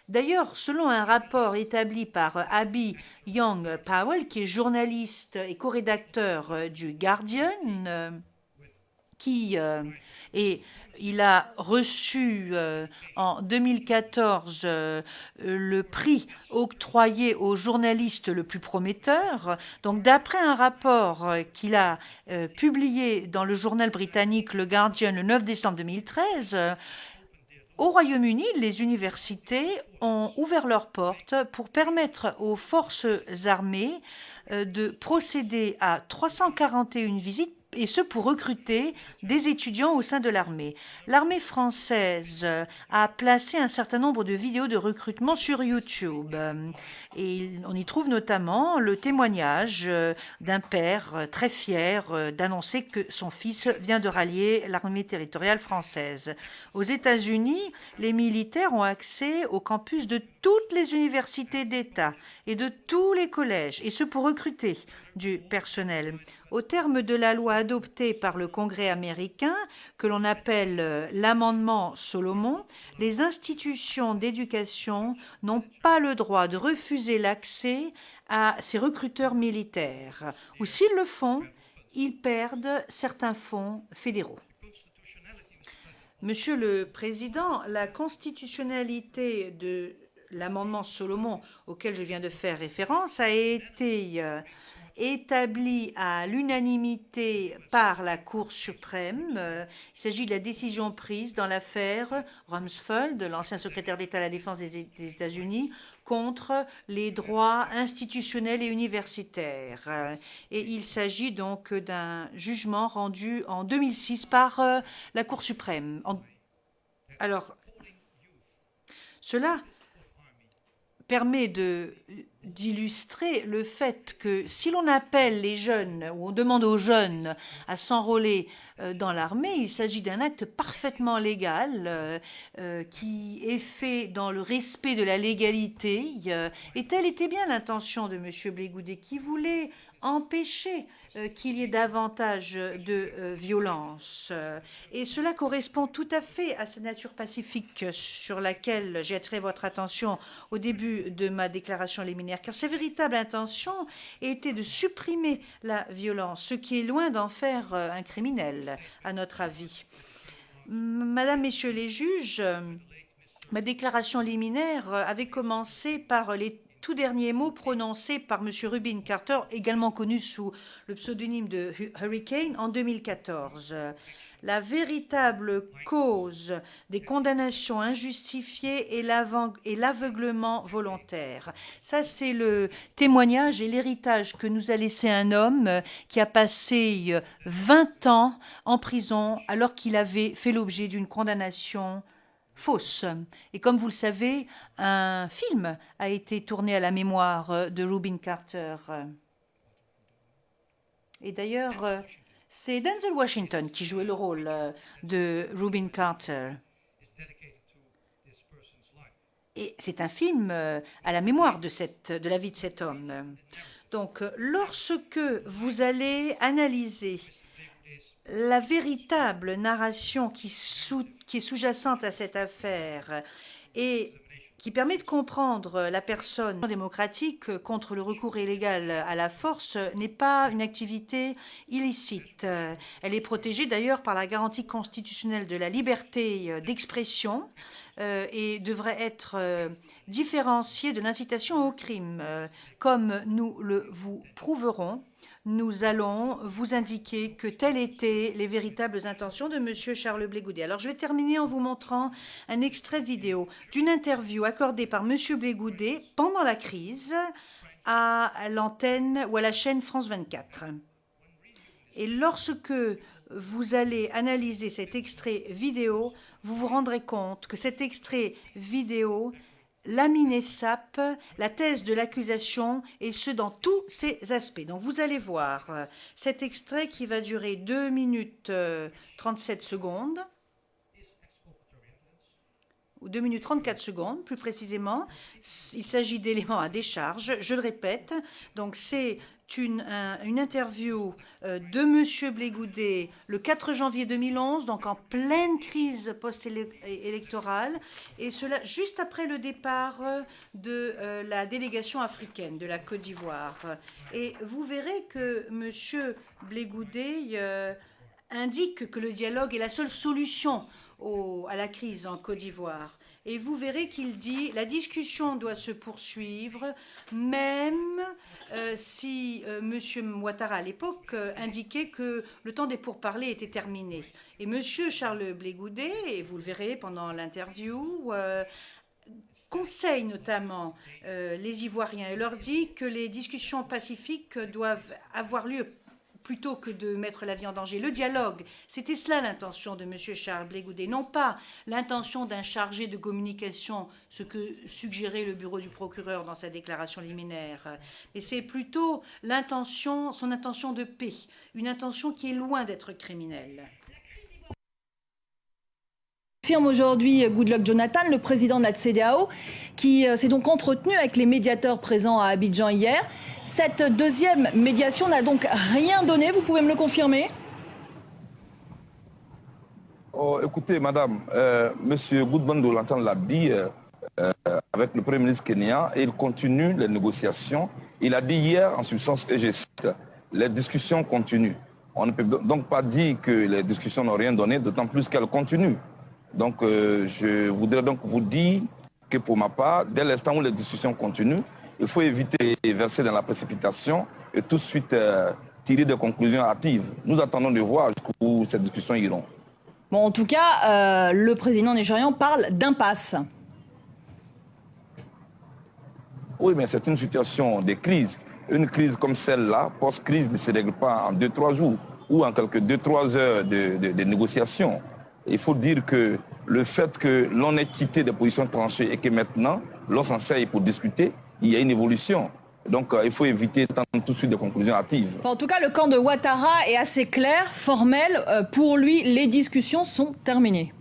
D'ailleurs, selon un rapport établi par Abby Young Powell, qui est journaliste et co-rédacteur du Guardian, il a reçu en 2014 le prix octroyé au journaliste le plus prometteur. Donc, d'après un rapport qu'il a publié dans le journal britannique Le Guardian le 9 décembre 2013, au Royaume-Uni, les universités ont ouvert leurs portes pour permettre aux forces armées de procéder à 341 visites, et ce pour recruter des étudiants au sein de l'armée. L'armée française a placé un certain nombre de vidéos de recrutement sur YouTube. Et on y trouve notamment le témoignage d'un père très fier d'annoncer que son fils vient de rallier l'armée territoriale française. Aux États-Unis, les militaires ont accès au campus de toutes les universités d'État et de tous les collèges, et ce pour recruter du personnel. Au terme de la loi adoptée par le Congrès américain, que l'on appelle l'amendement Solomon, les institutions d'éducation n'ont pas le droit de refuser l'accès à ces recruteurs militaires, ou s'ils le font, ils perdent certains fonds fédéraux. Monsieur le Président, la constitutionnalité de l'amendement Solomon auquel je viens de faire référence a été établi à l'unanimité par la Cour suprême. Il s'agit de la décision prise dans l'affaire Rumsfeld, l'ancien secrétaire d'État à la Défense des États-Unis, contre les droits institutionnels et universitaires. Et il s'agit donc d'un jugement rendu en 2006 par la Cour suprême. Alors, cela permet d'illustrer le fait que si l'on appelle les jeunes ou on demande aux jeunes à s'enrôler dans l'armée, il s'agit d'un acte parfaitement légal qui est fait dans le respect de la légalité. Et telle était bien l'intention de M. Blé Goudet, qui voulait empêcher qu'il y ait davantage de violence. Et cela correspond tout à fait à sa nature pacifique sur laquelle j'ai attiré votre attention au début de ma déclaration liminaire, car sa véritable intention était de supprimer la violence, ce qui est loin d'en faire un criminel, à notre avis. Madame, Messieurs les juges, ma déclaration liminaire avait commencé par les tout dernier mot prononcé par M. Rubin Carter, également connu sous le pseudonyme de Hurricane, en 2014. La véritable cause des condamnations injustifiées est l'aveuglement volontaire. Ça, c'est le témoignage et l'héritage que nous a laissé un homme qui a passé 20 ans en prison alors qu'il avait fait l'objet d'une condamnation fausse. Et comme vous le savez, un film a été tourné à la mémoire de Rubin Carter. Et d'ailleurs, c'est Denzel Washington qui jouait le rôle de Rubin Carter. Et c'est un film à la mémoire de la vie de cet homme. Donc, lorsque vous allez analyser la véritable narration qui est sous-jacente à cette affaire et qui permet de comprendre la personne démocratique contre le recours illégal à la force n'est pas une activité illicite. Elle est protégée d'ailleurs par la garantie constitutionnelle de la liberté d'expression et devrait être différenciée de l'incitation au crime. Comme nous le vous prouverons, nous allons vous indiquer que telles étaient les véritables intentions de M. Charles Blé Goudet. Alors, je vais terminer en vous montrant un extrait vidéo d'une interview accordée par M. Blé Goudet pendant la crise à l'antenne ou à la chaîne France 24. Et lorsque vous allez analyser cet extrait vidéo, vous vous rendrez compte que cet extrait vidéo lamine et sape la thèse de l'accusation, et ce dans tous ses aspects. Donc vous allez voir cet extrait qui va durer 2 minutes 37 secondes, ou 2 minutes 34 secondes plus précisément. Il s'agit d'éléments à décharge, je le répète. Donc c'est une interview de M. Blé Goudet le 4 janvier 2011, donc en pleine crise post-électorale, et cela juste après le départ de la délégation africaine de la Côte d'Ivoire. Et vous verrez que M. Blé Goudet indique que le dialogue est la seule solution à la crise en Côte d'Ivoire. Et vous verrez qu'il dit la discussion doit se poursuivre, même si M. Ouattara, à l'époque, indiquait que le temps des pourparlers était terminé. Et M. Charles Blé Goudet, et vous le verrez pendant l'interview, conseille notamment les Ivoiriens et leur dit que les discussions pacifiques doivent avoir lieu plutôt que de mettre la vie en danger. Le dialogue, c'était cela l'intention de M. Charles Blé Goudet, non pas l'intention d'un chargé de communication, ce que suggérait le bureau du procureur dans sa déclaration liminaire, mais c'est plutôt son intention de paix, une intention qui est loin d'être criminelle. Affirme aujourd'hui Goodluck Jonathan, le président de la CEDEAO, qui s'est donc entretenu avec les médiateurs présents à Abidjan hier. Cette deuxième médiation n'a donc rien donné, vous pouvez me le confirmer? Écoutez, madame, M. Goodluck Jonathan l'a dit avec le Premier ministre kenyan et il continue les négociations. Il a dit hier, en substance, et je cite, les discussions continuent. On ne peut donc pas dire que les discussions n'ont rien donné, d'autant plus qu'elles continuent. Donc, je voudrais donc vous dire que pour ma part, dès l'instant où les discussions continuent, il faut éviter de verser dans la précipitation et tout de suite tirer des conclusions hâtives. Nous attendons de voir jusqu'où ces discussions iront. Bon, en tout cas, le président nigérian parle d'impasse. Oui, mais c'est une situation de crise. Une crise comme celle-là, post-crise, ne se règle pas en 2-3 jours ou en quelques 2-3 heures de négociation. Il faut dire que le fait que l'on ait quitté des positions tranchées et que maintenant, l'on s'en sert pour discuter, il y a une évolution. Donc il faut éviter tout de suite des conclusions hâtives. En tout cas, le camp de Ouattara est assez clair, formel. Pour lui, les discussions sont terminées.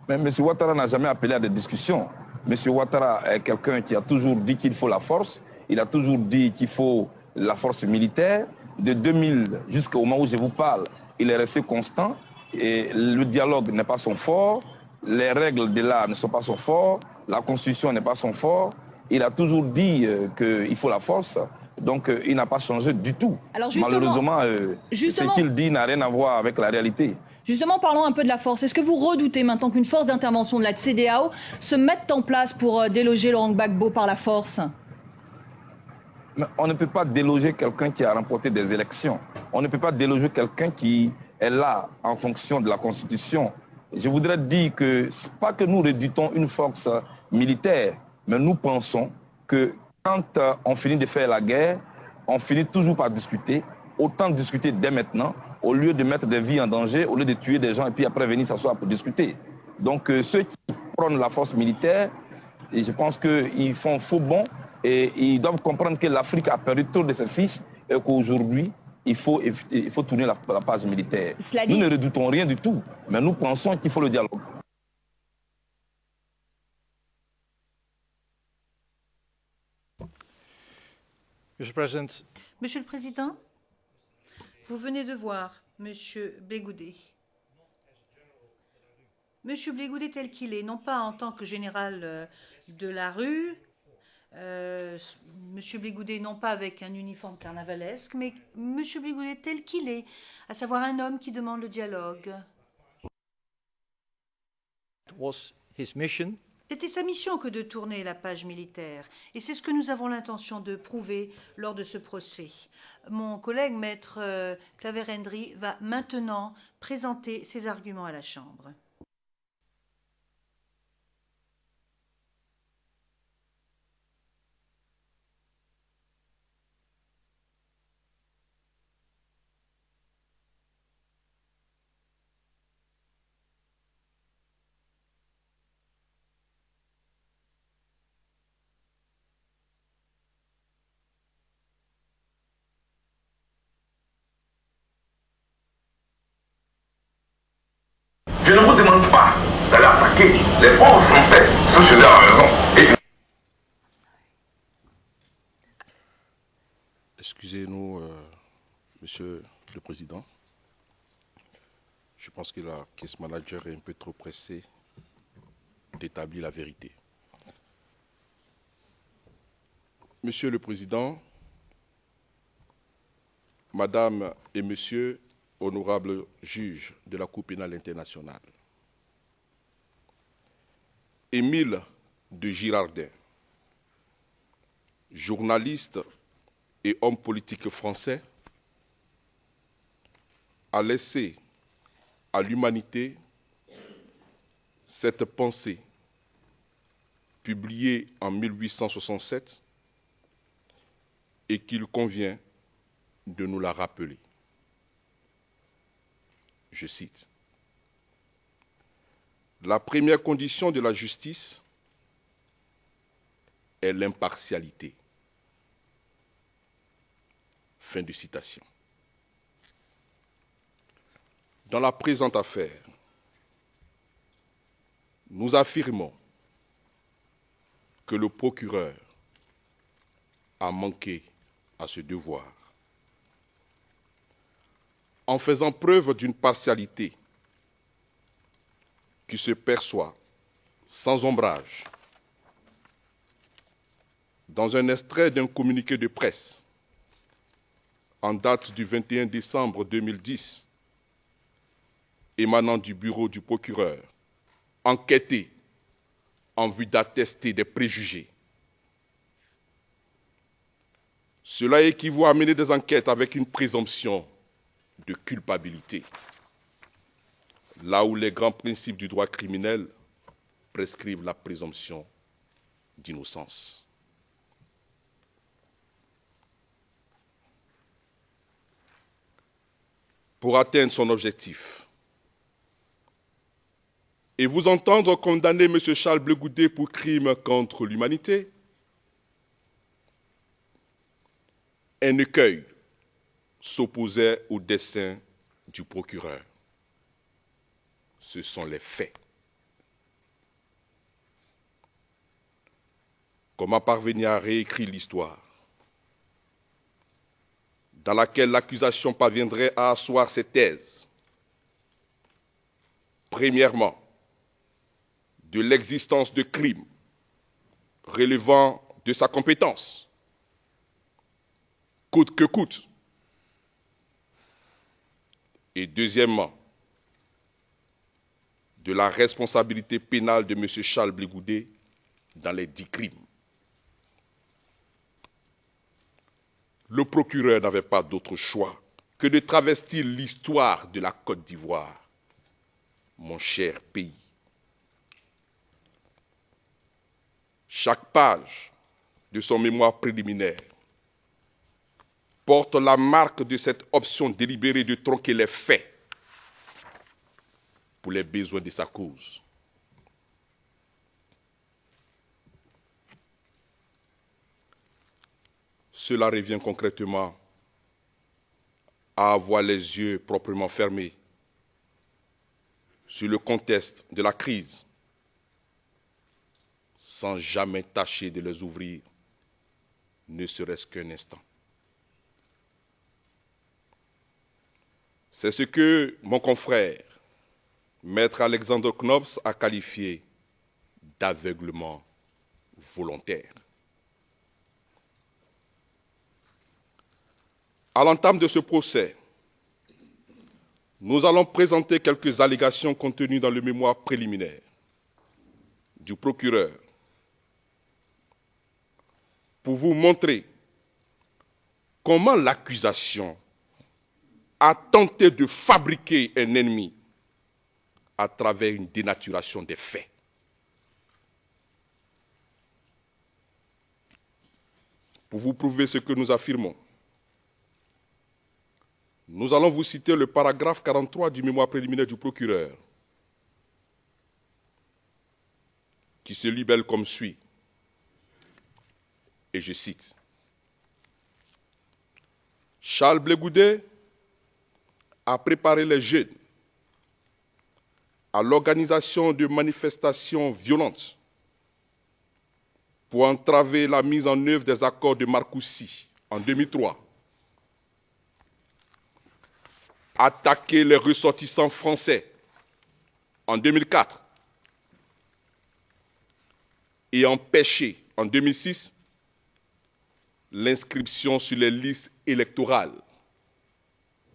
Mais M. Ouattara n'a jamais appelé à des discussions. M. Ouattara est quelqu'un qui a toujours dit qu'il faut la force. Il a toujours dit qu'il faut la force militaire. De 2000 jusqu'au moment où je vous parle, il est resté constant. Et le dialogue n'est pas son fort. Les règles de l'art ne sont pas son fort. La constitution n'est pas son fort. Il a toujours dit qu'il faut la force. Donc il n'a pas changé du tout. Alors malheureusement, ce qu'il dit n'a rien à voir avec la réalité. Justement, parlons un peu de la force. Est-ce que vous redoutez maintenant qu'une force d'intervention de la CEDEAO se mette en place pour déloger Laurent Gbagbo par la force? Mais on ne peut pas déloger quelqu'un qui a remporté des élections. On ne peut pas déloger quelqu'un qui est là en fonction de la Constitution. Je voudrais dire que ce n'est pas que nous redoutons une force militaire, mais nous pensons que quand on finit de faire la guerre, on finit toujours par discuter. Autant discuter dès maintenant, au lieu de mettre des vies en danger, au lieu de tuer des gens et puis après venir s'asseoir pour discuter. Donc ceux qui prônent la force militaire, et je pense qu'ils font faux bond et ils doivent comprendre que l'Afrique a perdu trop de ses fils et qu'aujourd'hui, il faut tourner la page militaire. Nous ne redoutons rien du tout, mais nous pensons qu'il faut le dialogue. Monsieur le Président, vous venez de voir Monsieur Blé Goudet. Monsieur Blé Goudet tel qu'il est, non pas en tant que général de la rue, Monsieur Blé Goudet non pas avec un uniforme carnavalesque, mais Monsieur Blé Goudet tel qu'il est, à savoir un homme qui demande le dialogue. C'était sa mission que de tourner la page militaire, et c'est ce que nous avons l'intention de prouver lors de ce procès. Mon collègue, maître Claver-Endry, va maintenant présenter ses arguments à la Chambre. Je ne vous demande pas d'aller attaquer les pauvres Français, ceux chez eux à la maison. Excusez-nous, Monsieur le Président. Je pense que la case manager est un peu trop pressée d'établir la vérité. Monsieur le Président, Madame et Monsieur, honorables juges de la Cour pénale internationale, Émile de Girardin, journaliste et homme politique français, a laissé à l'humanité cette pensée publiée en 1867 et qu'il convient de nous la rappeler. Je cite, « La première condition de la justice est l'impartialité. » Fin de citation. Dans la présente affaire, nous affirmons que le procureur a manqué à ce devoir. En faisant preuve d'une partialité qui se perçoit sans ombrage dans un extrait d'un communiqué de presse en date du 21 décembre 2010 émanant du bureau du procureur, enquêté en vue d'attester des préjugés. Cela équivaut à mener des enquêtes avec une présomption de culpabilité, là où les grands principes du droit criminel prescrivent la présomption d'innocence. Pour atteindre son objectif et vous entendre condamner M. Charles Blé Goudé pour crime contre l'humanité, un écueil s'opposait au dessein du procureur. Ce sont les faits. Comment parvenir à réécrire l'histoire dans laquelle l'accusation parviendrait à asseoir ses thèses? Premièrement, de l'existence de crimes relevant de sa compétence, coûte que coûte. Et deuxièmement, de la responsabilité pénale de M. Charles Blé Goudé dans les 10 crimes. Le procureur n'avait pas d'autre choix que de travestir l'histoire de la Côte d'Ivoire, mon cher pays. Chaque page de son mémoire préliminaire porte la marque de cette option délibérée de tronquer les faits pour les besoins de sa cause. Cela revient concrètement à avoir les yeux proprement fermés sur le contexte de la crise, sans jamais tâcher de les ouvrir, ne serait-ce qu'un instant. C'est ce que mon confrère, Maître Alexandre Knops, a qualifié d'aveuglement volontaire. À l'entame de ce procès, nous allons présenter quelques allégations contenues dans le mémoire préliminaire du procureur pour vous montrer comment l'accusation a tenté de fabriquer un ennemi à travers une dénaturation des faits. Pour vous prouver ce que nous affirmons, nous allons vous citer le paragraphe 43 du mémoire préliminaire du procureur, qui se libelle comme suit, et je cite. Charles Blé Goudé a préparé les jeunes à l'organisation de manifestations violentes pour entraver la mise en œuvre des accords de Marcoussis en 2003, attaquer les ressortissants français en 2004 et empêcher en 2006 l'inscription sur les listes électorales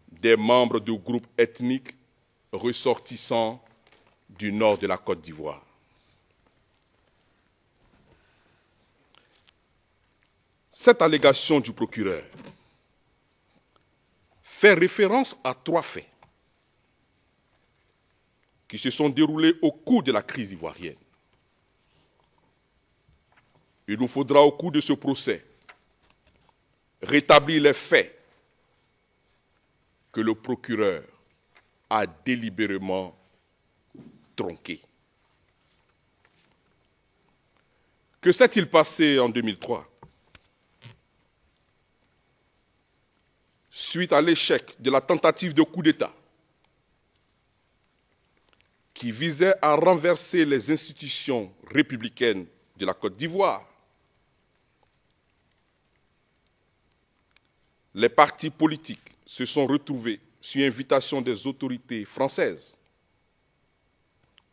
des membres de groupes ethniques ressortissants du nord de la Côte d'Ivoire. Cette allégation du procureur fait référence à 3 faits qui se sont déroulés au cours de la crise ivoirienne. Il nous faudra au cours de ce procès rétablir les faits que le procureur a délibérément tronqués. Que s'est-il passé en 2003 ? Suite à l'échec de la tentative de coup d'État qui visait à renverser les institutions républicaines de la Côte d'Ivoire, les partis politiques se sont retrouvés sur invitation des autorités françaises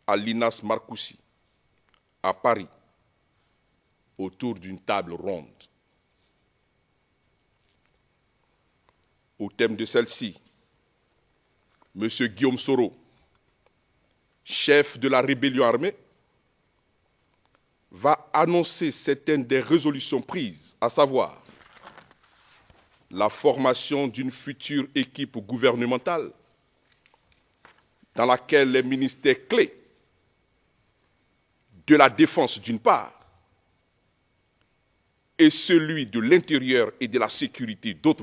à l'INAS Marcoussis, à Paris, autour d'une table ronde. Au thème de celle-ci, M. Guillaume Soro, chef de la rébellion armée, va annoncer certaines des résolutions prises, à savoir la formation d'une future équipe gouvernementale dans laquelle les ministères clés de la Défense d'une part et celui de l'intérieur et de la sécurité d'autre